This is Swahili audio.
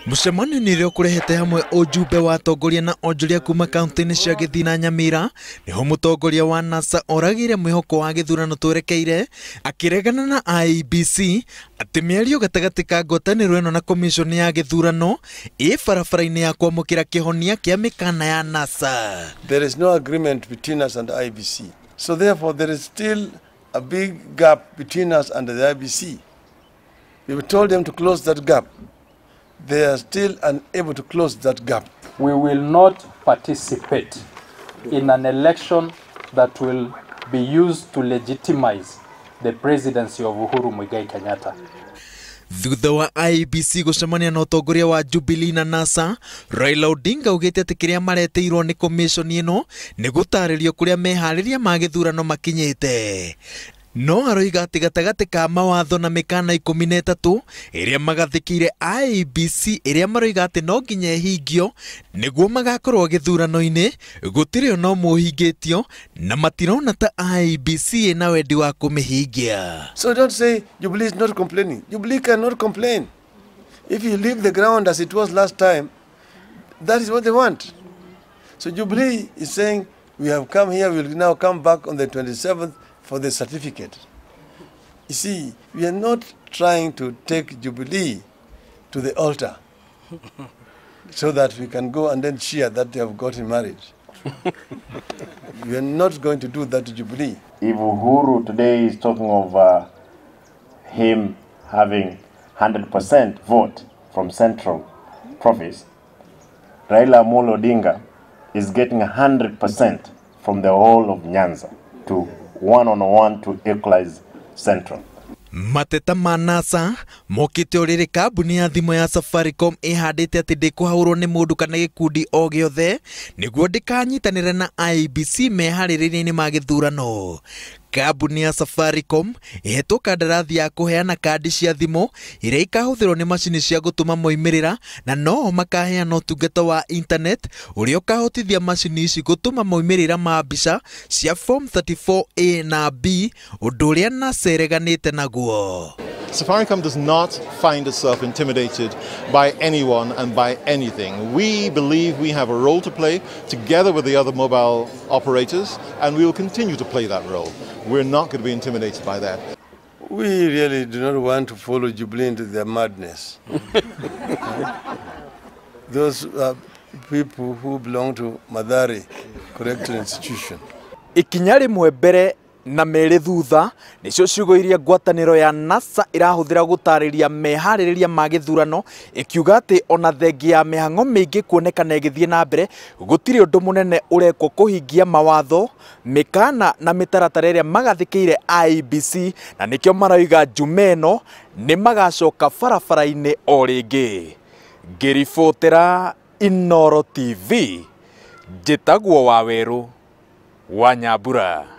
Mucemania nirio kurehete hamwe ujumbe wa atongoria na onjoria kuma kaunti-ini cia Githii na Nyamira niho mutongoria wa NASA oragire mwihoko wa githurano twerekeire akiregana na IEBC ati miario gatagati ka ngwataniro ino na komiconi ya githurano barabara-ini ya kwamukira kihonia kia mikana ya NASA. There is no agreement between us and the IEBC. So therefore there is still a big gap between us and the IEBC. We told them to close that gap. They are still unable to close that gap. We will not participate in an election that will be used to legitimize the presidency of Uhuru Muigai Kenyatta. Thutha wa IEBC gucemania na Utongoria wa Jubilee na NASA, Raila Odinga augite ati kiria mareteirwo ni komiconi ino ni gutaririo kuria meehariria ma githurano makinyite. No aroiga ati gatagati ka mawatho na mikana 13 iria magathikire IEBC iria maroiga ati no nginya hingio niguo magakorwo githurano-ini gutiri no muhingitio na matirona ta IEBC ina wendi wa kumihingia. So don't say Jubilee is not complaining. Jubilee cannot complain. If you leave the ground as it was last time, that is what they want. So Jubilee is saying we have come here, we will now come back on the 27th for the certificate. You see, we are not trying to take Jubilee to the altar so that we can go and then cheer that they have gotten married. We are not going to do that to Jubilee. If Uhuru today is talking of him having 100% vote from Central Province, Raila Amolo Odinga is getting 100% from the whole of Nyanza to 1-on-1 to equalize Central. Mateta ma NASA mokite oriri kambuni ya thimu ya Safaricom ihandite ati ndikuhaurwo ni mundu kana gikundi o giothe niguo ndikanyitanire na IEBC mehaririria-ini ma githurano. Kambuni ya Safaricom ihetwo kandarathi ya kuheana kandi cia thimu iria ikahuthirwo ni macini cia gutuma moimirira na no makaheana utungata wa internet uria ukahotithia macini ici gutuma moimirira ma mbica cia form 34A na B undu uria NASA ireganite naguo. Safaricom does not find itself intimidated by anyone and by anything. We believe we have a role to play together with the other mobile operators, and we will continue to play that role. We're not going to be intimidated by that. We really do not want to follow Jubilee into their madness. Those are people who belong to Madari Correctional Institution. Ikinya rimwe mbere na meri thutha nicio ciugo iria ngwataniro ya NASA irahuthira gutariria meehariria ma githurano ikiuga ati ona thengi ya mihango mingi kuonekana igithie na mbere gutiri undu munene urekwo kuhingia mawatho mikana na mitaratara iria magathikire IEBC na nikio maroiga jumeno ni magacoka barabara-ini o ringi. Ngiribotera Inooro TV, njitagwo Waweru wa Nyambura.